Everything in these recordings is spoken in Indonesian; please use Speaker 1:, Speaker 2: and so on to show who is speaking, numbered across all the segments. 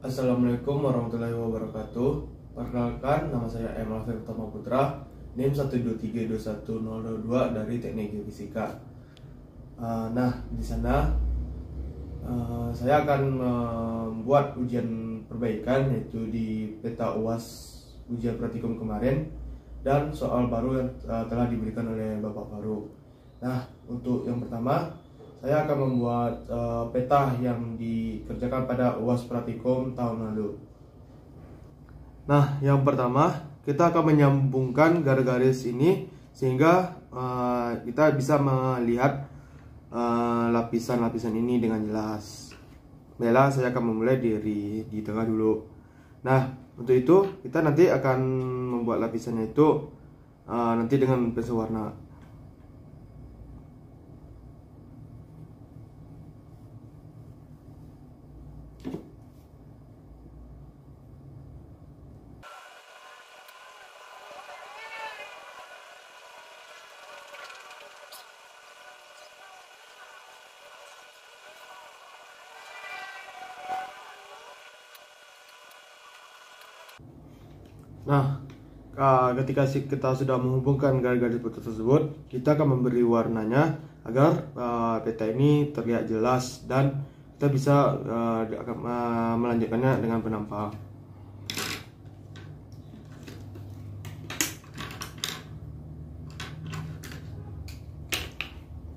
Speaker 1: Assalamualaikum warahmatullahi wabarakatuh. Perkenalkan, nama saya Emal Firtama Putra, NIM 1232102 dari Teknik Geofisika. Di sana saya akan membuat ujian perbaikan, yaitu di peta UAS ujian praktikum kemarin, dan soal baru yang telah diberikan oleh Bapak Faru. Untuk yang pertama, saya akan membuat peta yang dikerjakan pada UAS praktikum tahun lalu. Yang pertama, kita akan menyambungkan garis-garis ini sehingga kita bisa melihat lapisan-lapisan ini dengan jelas. Baiklah, saya akan memulai di tengah dulu. Untuk itu kita nanti akan membuat lapisannya itu nanti dengan pensel warna. Ketika kita sudah menghubungkan garis-garis peta tersebut, kita akan memberi warnanya agar peta ini terlihat jelas dan kita bisa melanjutkannya dengan penampang.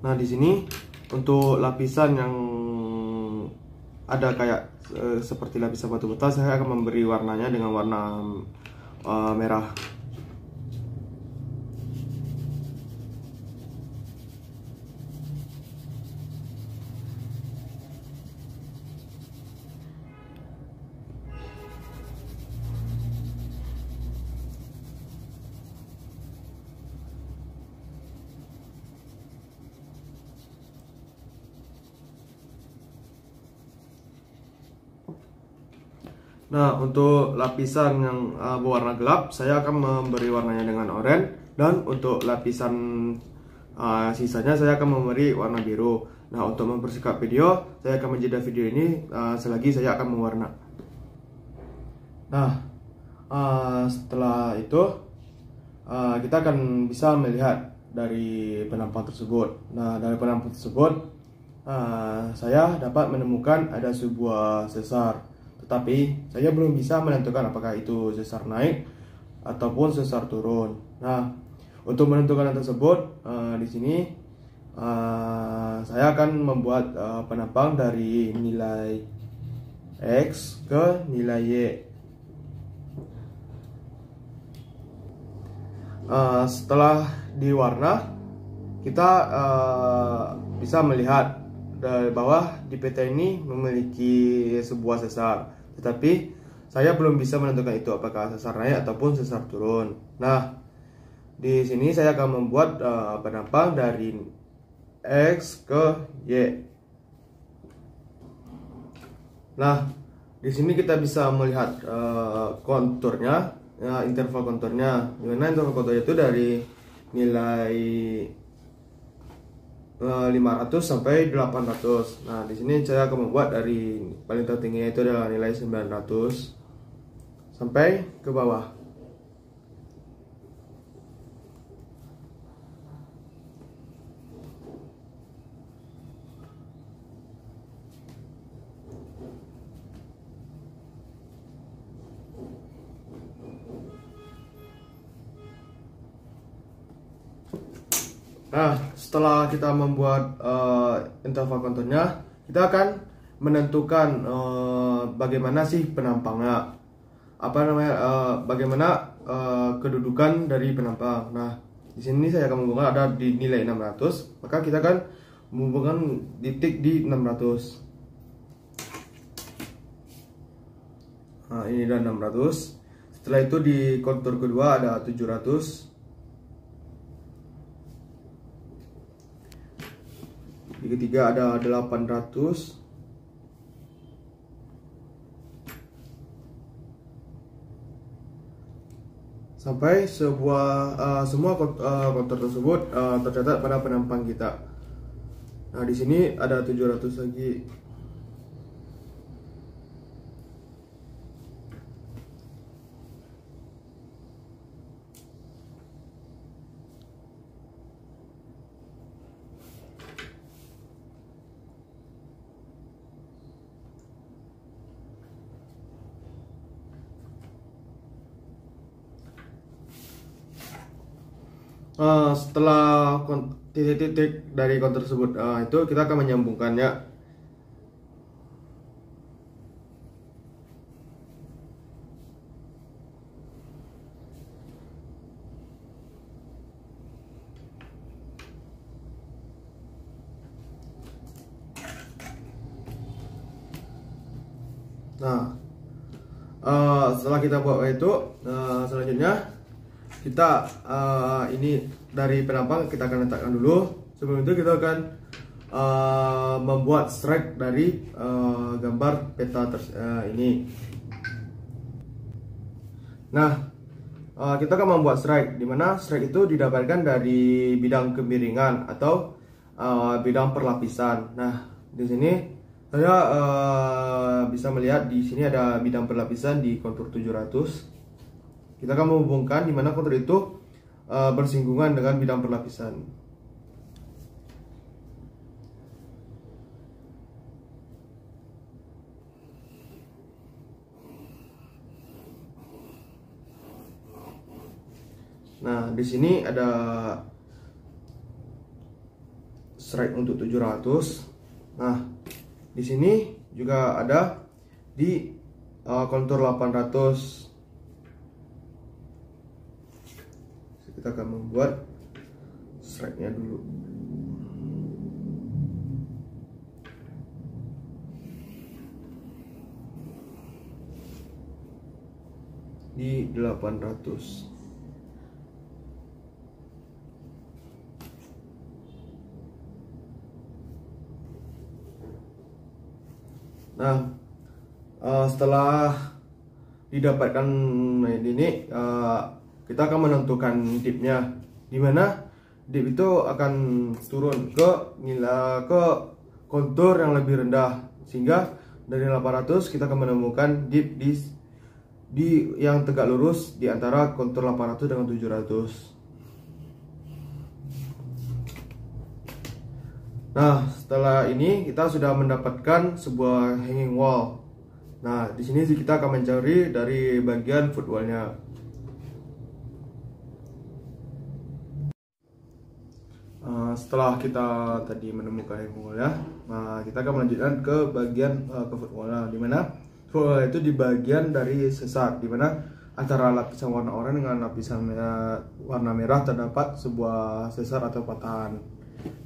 Speaker 1: Di sini untuk lapisan yang ada kayak seperti lapisan batu bata, saya akan memberi warnanya dengan warna merah. Untuk lapisan yang berwarna gelap, saya akan memberi warnanya dengan oranye, dan untuk lapisan sisanya saya akan memberi warna biru. Untuk mempersingkat video, saya akan menjeda video ini selagi saya akan mewarna. Setelah itu kita akan bisa melihat dari penampang tersebut. Dari penampang tersebut saya dapat menemukan ada sebuah sesar. Tetapi saya belum bisa menentukan apakah itu sesar naik ataupun sesar turun. Untuk menentukan hal tersebut, di sini saya akan membuat penampang dari nilai X ke nilai Y. Setelah diwarna, kita bisa melihat dari bawah di peta ini memiliki sebuah sesar. Tetapi saya belum bisa menentukan itu apakah sesar naik ataupun sesar turun. Di sini saya akan membuat penampang dari X ke Y. Di sini kita bisa melihat konturnya, interval konturnya. Dimana interval konturnya itu dari nilai 500 sampai 800. Di sini saya akan membuat dari paling tertinggi itu adalah nilai 900 sampai ke bawah. Setelah kita membuat interval konturnya, kita akan menentukan bagaimana sih penampangnya, bagaimana kedudukan dari penampang. Di sini saya akan menghubungkan ada di nilai 600, maka kita akan menghubungkan titik di 600. Ini ada 600. Setelah itu di kontur kedua ada 700. Di ketiga ada 800. Sampai semua kontur tersebut tercatat pada penampang kita. Di sini ada 700 lagi. Setelah titik-titik dari kontur tersebut itu kita akan menyambungkannya. Nah, setelah kita buat itu, selanjutnya kita ini dari penampang kita akan letakkan dulu. Sebelum itu kita akan membuat strike dari gambar peta ini. Nah, kita akan membuat strike, dimana strike itu didapatkan dari bidang kemiringan atau bidang perlapisan. Nah, di sini saya bisa melihat di sini ada bidang perlapisan di kontur 700. Kita akan menghubungkan di mana kontur itu bersinggungan dengan bidang perlapisan. Nah, di sini ada strike untuk 700. Nah, di sini juga ada di kontur 800. Kita akan membuat strike-nya dulu. Di 800. Nah, setelah didapatkan ini, kita akan menentukan dipnya, dimana dip itu akan turun ke kontur yang lebih rendah, sehingga dari 800 kita akan menemukan dip di yang tegak lurus di antara kontur 800 dengan 700. Nah, setelah ini kita sudah mendapatkan sebuah hanging wall. Nah, di sini kita akan mencari dari bagian footwallnya. Setelah kita tadi menemukan hanging wall ya, nah kita akan melanjutkan ke bagian ke footwall, dimana footwall itu di bagian dari sesar, dimana antara lapisan warna oranye dengan lapisan warna merah terdapat sebuah sesar atau patahan.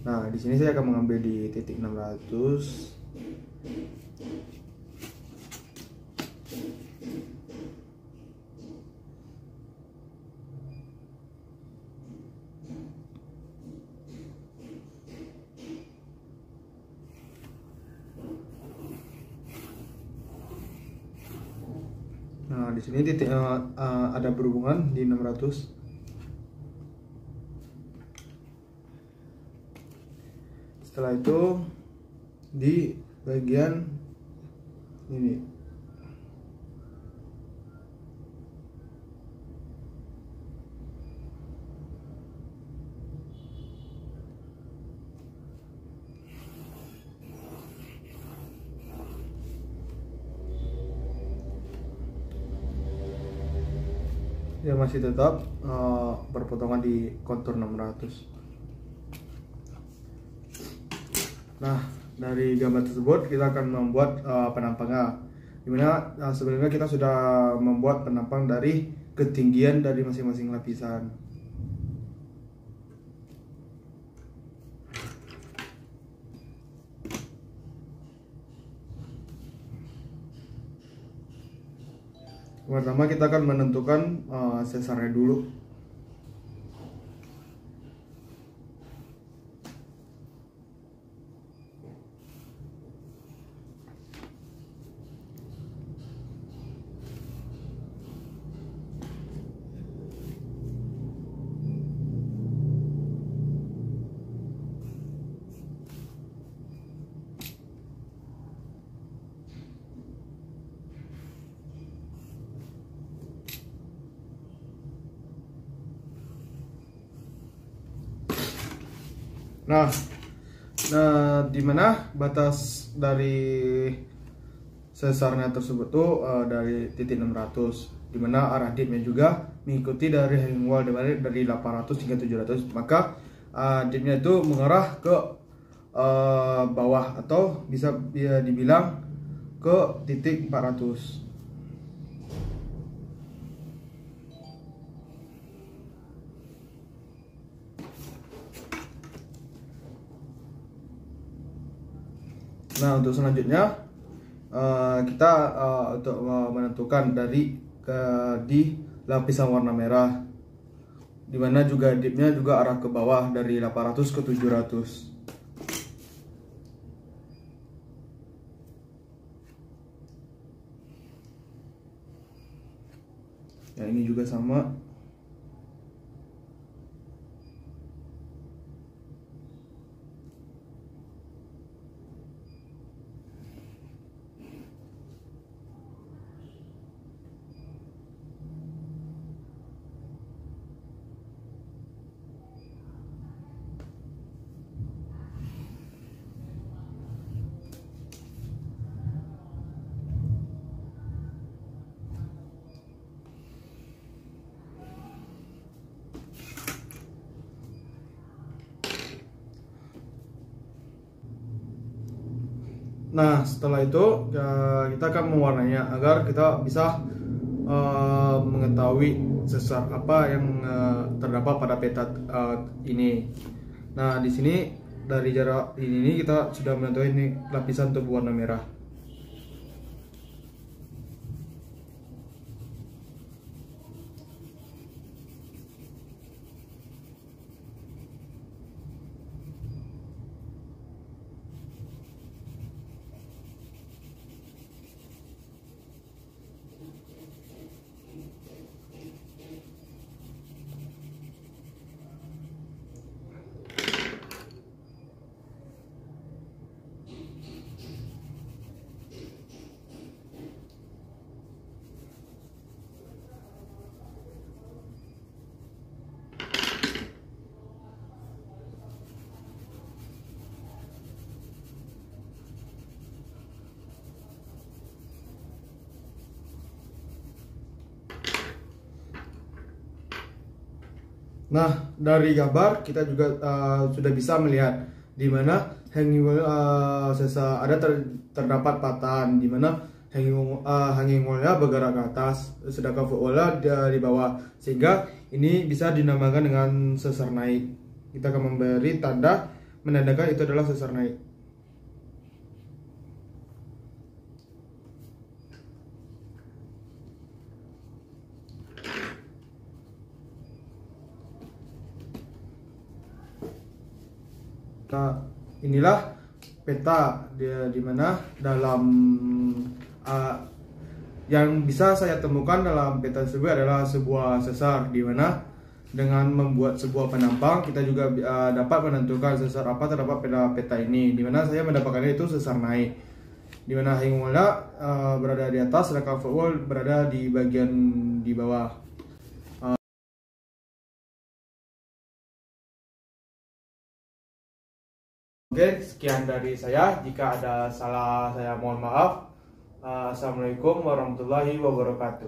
Speaker 1: Nah, di sini saya akan mengambil di titik 600. Nah, di sini titik ada berhubungan di 600. Setelah itu di bagian ini. Ya masih tetap berpotongan di kontur 600. Nah, dari gambar tersebut kita akan membuat penampangnya, dimana sebenarnya kita sudah membuat penampang dari ketinggian dari masing-masing lapisan. Pertama kita akan menentukan sesarnya dulu. Nah, di mana batas dari sesarnya tersebut tuh dari titik 600, di mana arah dipnya juga
Speaker 2: mengikuti dari hanging wall dari 800 hingga 700, maka dipnya itu mengarah ke bawah atau bisa dibilang ke titik 400. Nah, untuk selanjutnya kita untuk menentukan di lapisan warna merah, dimana juga dipnya juga arah ke bawah dari 800 ke 700. Ya, ini juga sama. Nah, setelah itu kita akan mewarnainya agar kita bisa mengetahui sesar apa yang terdapat pada peta ini. Nah, di sini dari jarak ini kita sudah menentukan ini lapisan tubuh warna merah. Nah, dari gambar kita juga sudah bisa melihat di mana hanging wall terdapat patahan, di mana hanging wall-nya bergerak ke atas, sedangkan footwall-nya di bawah, sehingga ini bisa dinamakan dengan sesar naik. Kita akan memberi tanda menandakan itu adalah sesar naik. Nah, inilah peta di mana dalam yang bisa saya temukan dalam peta tersebut adalah sebuah sesar, di mana dengan membuat sebuah penampang kita juga dapat menentukan sesar apa terdapat pada peta ini, di mana saya mendapatkannya itu sesar naik, di mana hanging wall berada di atas sedangkan footwall berada di bagian di bawah. Oke, sekian dari saya. Jika ada salah, saya mohon maaf. Assalamualaikum warahmatullahi wabarakatuh.